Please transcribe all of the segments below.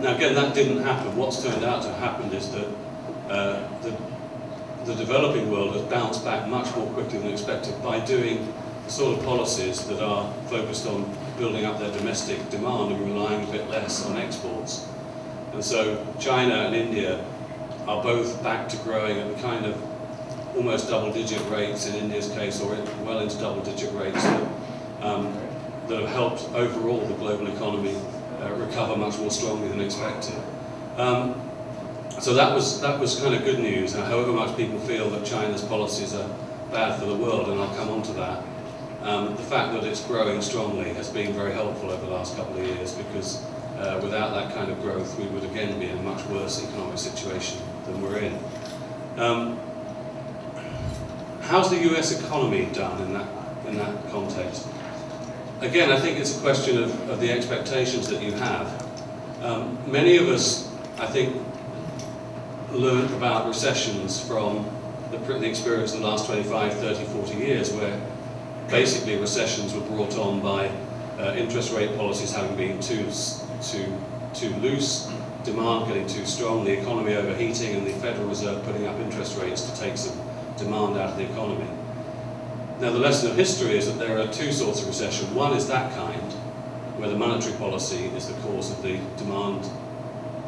Now again, that didn't happen. What's turned out to have happened is that the developing world has bounced back much more quickly than expected by doing the sort of policies that are focused on building up their domestic demand and relying a bit less on exports. And so China and India are both back to growing at the kind of almost double-digit rates in India's case, or well into double-digit rates that have helped overall the global economy recover much more strongly than expected. So that was kind of good news. However much people feel that China's policies are bad for the world, and I'll come on to that, the fact that it's growing strongly has been very helpful over the last couple of years, because without that kind of growth we would again be in a much worse economic situation than we're in. How's the US economy done in that context? Again, I think it's a question of the expectations that you have. Many of us, I think, learned about recessions from the experience of the last 25, 30, 40 years, where basically recessions were brought on by interest rate policies having been too loose, demand getting too strong, the economy overheating, and the Federal Reserve putting up interest rates to take some demand out of the economy. Now, the lesson of history is that there are two sorts of recession. One is that kind, where the monetary policy is the cause of the demand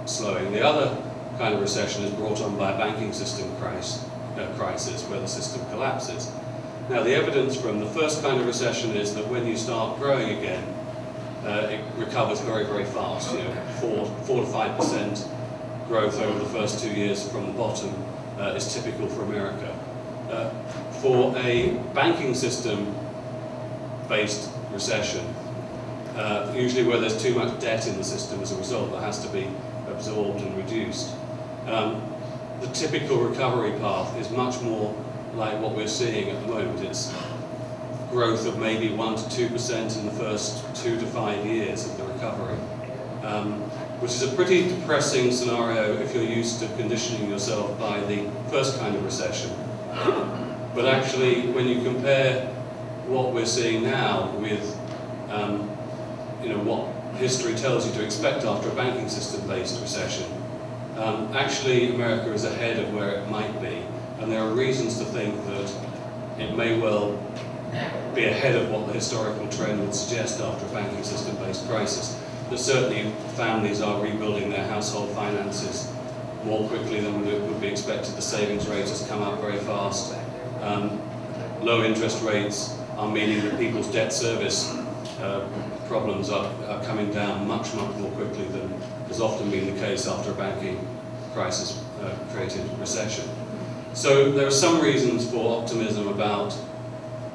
slowing. The other kind of recession is brought on by a banking system crisis, where the system collapses. Now, the evidence from the first kind of recession is that when you start growing again, it recovers very, very fast. 4 to 5% growth over the first 2 years from the bottom is typical for America. For a banking system-based recession, usually where there's too much debt in the system as a result that has to be absorbed and reduced, the typical recovery path is much more like what we're seeing at the moment. It's growth of maybe 1 to 2% in the first 2 to 5 years of the recovery, which is a pretty depressing scenario if you're used to conditioning yourself by the first kind of recession. But actually, when you compare what we're seeing now with what history tells you to expect after a banking system-based recession, actually America is ahead of where it might be, and there are reasons to think that it may well be ahead of what the historical trend would suggest after a banking system-based crisis. But certainly families are rebuilding their household finances more quickly than would be expected. The savings rate has come up very fast. Low interest rates are meaning that people's debt service problems are coming down much, much more quickly than has often been the case after a banking crisis created recession. So there are some reasons for optimism about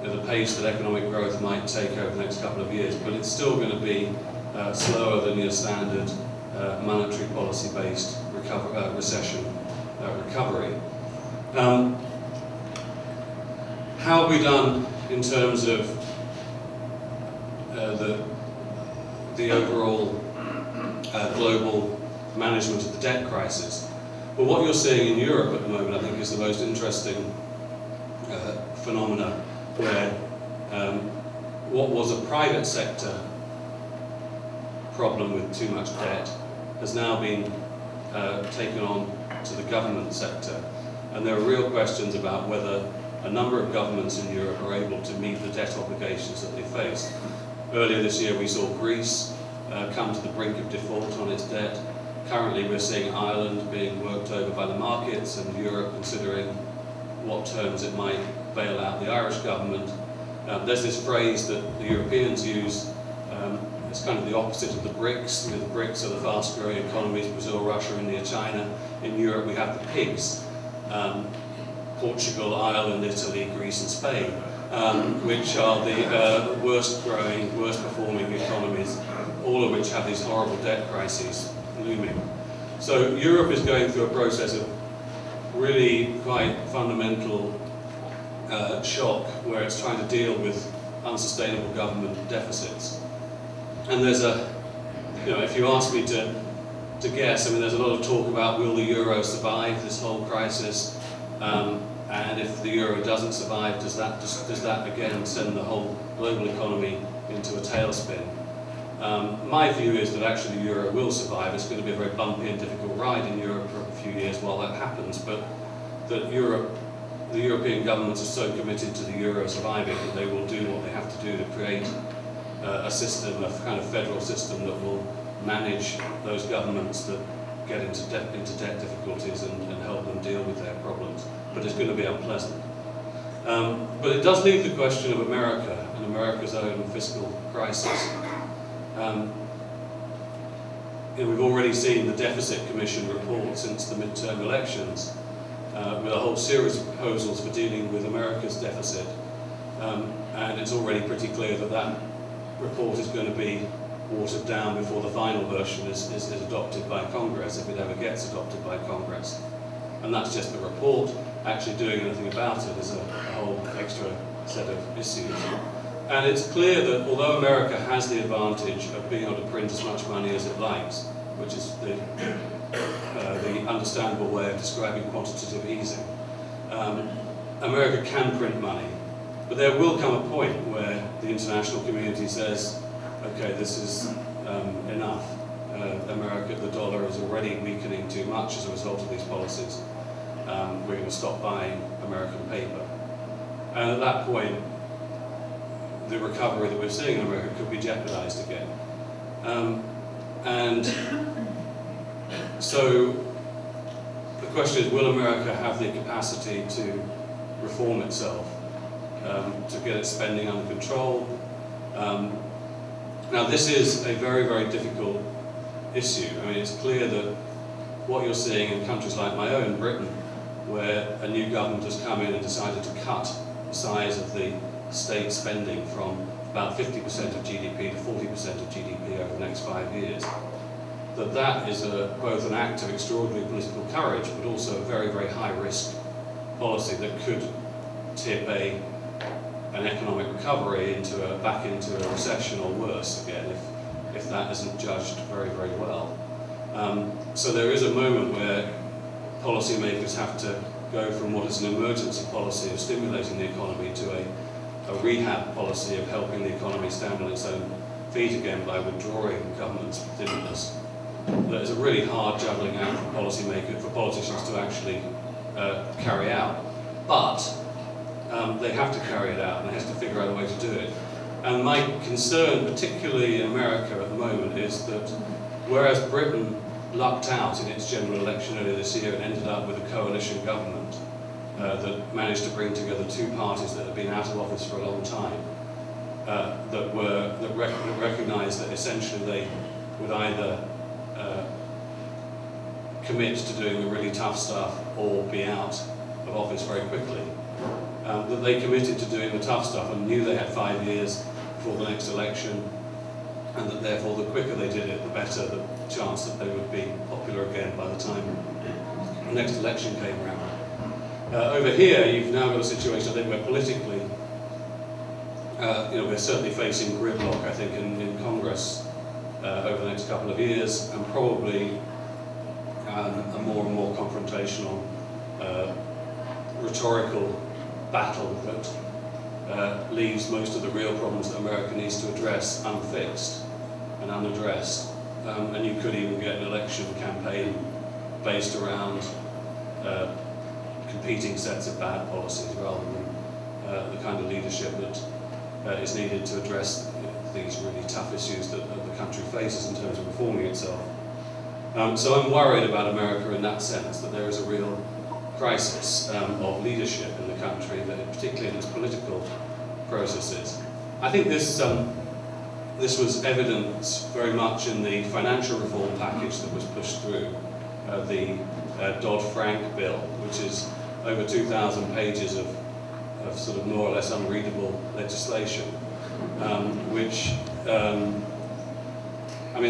the pace that economic growth might take over the next couple of years, but it's still going to be slower than your standard monetary policy-based recession recovery. How have we done in terms of the overall global management of the debt crisis? Well, what you're seeing in Europe at the moment, I think, is the most interesting phenomena, where what was a private sector problem with too much debt has now been taken on to the government sector. And there are real questions about whether a number of governments in Europe are able to meet the debt obligations that they face. Earlier this year we saw Greece come to the brink of default on its debt. Currently we're seeing Ireland being worked over by the markets, and Europe considering what terms it might bail out the Irish government. There's this phrase that the Europeans use, it's kind of the opposite of the BRICS. The BRICS are the fast-growing economies: Brazil, Russia, India, China. In Europe we have the pigs. Portugal, Ireland, Italy, Greece and Spain, which are the worst growing, worst performing economies, all of which have these horrible debt crises looming. So Europe is going through a process of really quite fundamental shock, where it's trying to deal with unsustainable government deficits. And there's if you ask me to guess, I mean, there's a lot of talk about will the euro survive this whole crisis? And if the euro doesn't survive, does that again send the whole global economy into a tailspin? My view is that actually the euro will survive. It's going to be a very bumpy and difficult ride in Europe for a few years while that happens, but that the European governments are so committed to the euro surviving that they will do what they have to do to create a system, a kind of federal system that will manage those governments that get into debt difficulties and help them deal with their problems. But it's going to be unpleasant. But it does leave the question of America and America's own fiscal crisis. We've already seen the Deficit Commission report since the midterm elections with a whole series of proposals for dealing with America's deficit. And it's already pretty clear that that report is going to be watered down before the final version is adopted by Congress, if it ever gets adopted by Congress. And that's just the report. Actually doing anything about it is a whole extra set of issues. And it's clear that although America has the advantage of being able to print as much money as it likes, which is the understandable way of describing quantitative easing, America can print money, but there will come a point where the international community says, okay, this is enough. America, the dollar is already weakening too much as a result of these policies. We're going to stop buying American paper. And at that point, the recovery that we're seeing in America could be jeopardized again. And so the question is, will America have the capacity to reform itself, to get its spending under control? Now this is a very, very difficult issue. I mean, it's clear that what you're seeing in countries like my own, Britain, where a new government has come in and decided to cut the size of the state spending from about 50% of GDP to 40% of GDP over the next 5 years, that is both an act of extraordinary political courage, but also a very, very high-risk policy that could tip an economic recovery back into a recession or worse again, if that isn't judged very, very well. So there is a moment where policymakers have to go from what is an emergency policy of stimulating the economy to a rehab policy of helping the economy stand on its own feet again by withdrawing government stimulus. That is a really hard juggling act for politicians to actually carry out. But they have to carry it out, and they have to figure out a way to do it. And my concern, particularly in America at the moment, is that whereas Britain lucked out in its general election earlier this year and ended up with a coalition government that managed to bring together two parties that had been out of office for a long time, that recognised that essentially they would either commit to doing the really tough stuff or be out of office very quickly. That they committed to doing the tough stuff and knew they had 5 years before the next election, and that therefore the quicker they did it, the better the chance that they would be popular again by the time the next election came around. Over here, you've now got a situation, I think, where politically, we're certainly facing gridlock, I think, in Congress over the next couple of years, and probably a more and more confrontational, rhetorical battle that leaves most of the real problems that America needs to address unfixed and unaddressed. And you could even get an election campaign based around competing sets of bad policies rather than the kind of leadership that is needed to address these really tough issues that the country faces in terms of reforming itself. So I'm worried about America in that sense, that there is a real crisis of leadership in the country, particularly in its political processes. I think this was evident very much in the financial reform package that was pushed through, the Dodd-Frank bill, which is over 2,000 pages of sort of more or less unreadable legislation, which I'm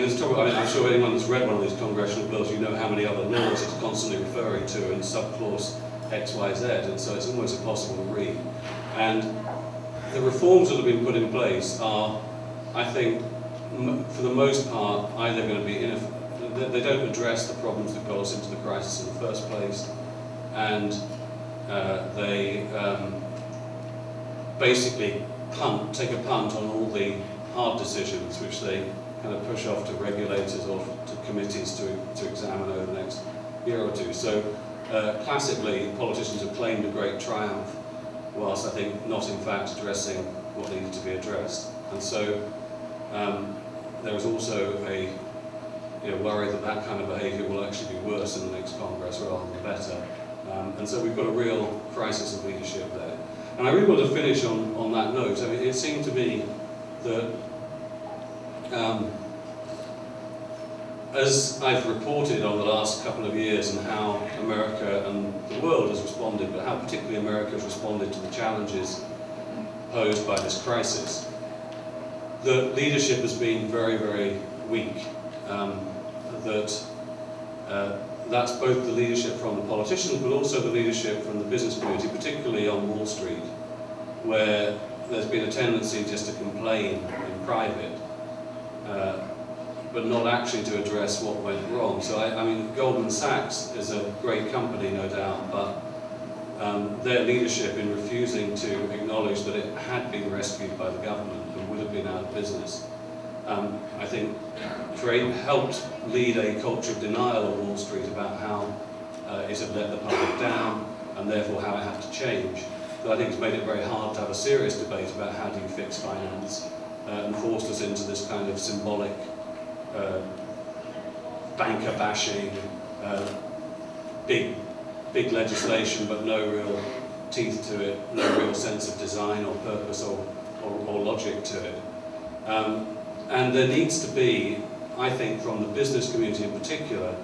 sure anyone that's read one of these congressional bills, you know how many other laws it's constantly referring to in subclause X, Y, Z, and so it's almost impossible to read. And the reforms that have been put in place are, I think, for the most part, either going to be they don't address the problems that got us into the crisis in the first place, and they basically take a punt on all the hard decisions which they kind of push off to regulators or to committees to examine over the next year or two. So classically, politicians have claimed a great triumph, whilst I think not in fact addressing what needed to be addressed. And so there is also a worry that that kind of behaviour will actually be worse in the next Congress rather than better. And so we've got a real crisis of leadership there. And I really want to finish on that note. I mean, it seemed to me that as I've reported on the last couple of years and how America and the world has responded, but how particularly America has responded to the challenges posed by this crisis, the leadership has been very, very weak. That's both the leadership from the politicians, but also the leadership from the business community, particularly on Wall Street, where there's been a tendency just to complain in private, but not actually to address what went wrong. So I mean, Goldman Sachs is a great company, no doubt, but their leadership in refusing to acknowledge that it had been rescued by the government and would have been out of business, I think helped lead a culture of denial on Wall Street about how it had let the public down and therefore how it had to change. But I think it's made it very hard to have a serious debate about how do you fix finance, and forced us into this kind of symbolic banker bashing, big legislation but no real teeth to it, no real sense of design or purpose or logic to it. And there needs to be, I think, from the business community in particular,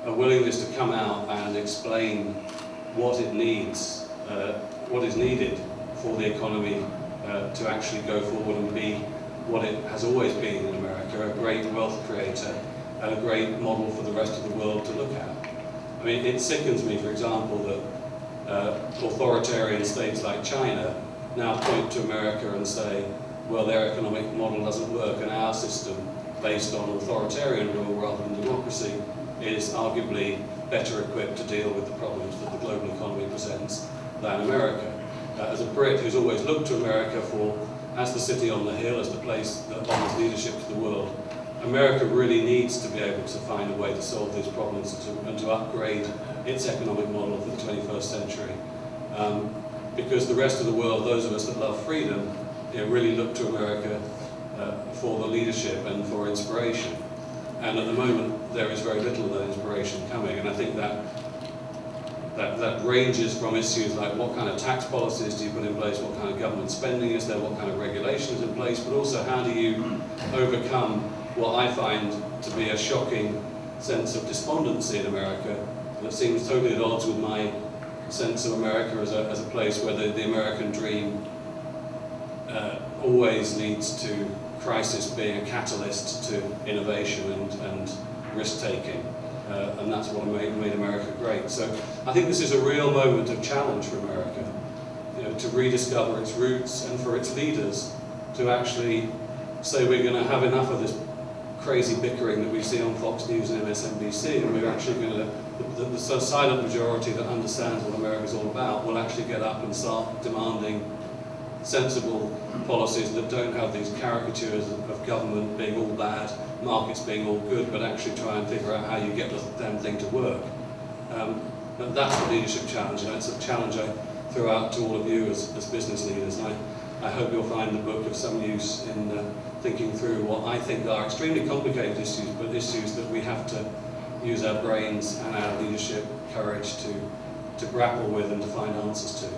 a willingness to come out and explain what it needs, what is needed for the economy to actually go forward and be what it has always been in America, a great wealth creator and a great model for the rest of the world to look at. I mean, it sickens me, for example, that authoritarian states like China now point to America and say, well, their economic model doesn't work, and our system, based on authoritarian rule rather than democracy, is arguably better equipped to deal with the problems that the global economy presents than America. As a Brit who's always looked to America as the city on the hill, as the place that offers leadership to the world, America really needs to be able to find a way to solve these problems and to upgrade its economic model for the 21st century. Because the rest of the world, those of us that love freedom, really look to America for the leadership and for inspiration. And at the moment, there is very little of that inspiration coming. And I think that ranges from issues like what kind of tax policies do you put in place, what kind of government spending is there, what kind of regulation is in place, but also how do you overcome what I find to be a shocking sense of despondency in America that seems totally at odds with my sense of America as a place where the American dream always leads to crisis being a catalyst to innovation and risk-taking. And that's what made America great. So I think this is a real moment of challenge for America, to rediscover its roots and for its leaders to actually say we're going to have enough of this crazy bickering that we see on Fox News and MSNBC, and we're actually going to, the silent majority that understands what America's all about will actually get up and start demanding sensible policies that don't have these caricatures of government being all bad, markets being all good, but actually try and figure out how you get the damn thing to work. But that's the leadership challenge, and it's a challenge I throw out to all of you as business leaders. And I hope you'll find the book of some use in thinking through what I think are extremely complicated issues, but issues that we have to use our brains and our leadership courage to grapple with and to find answers to.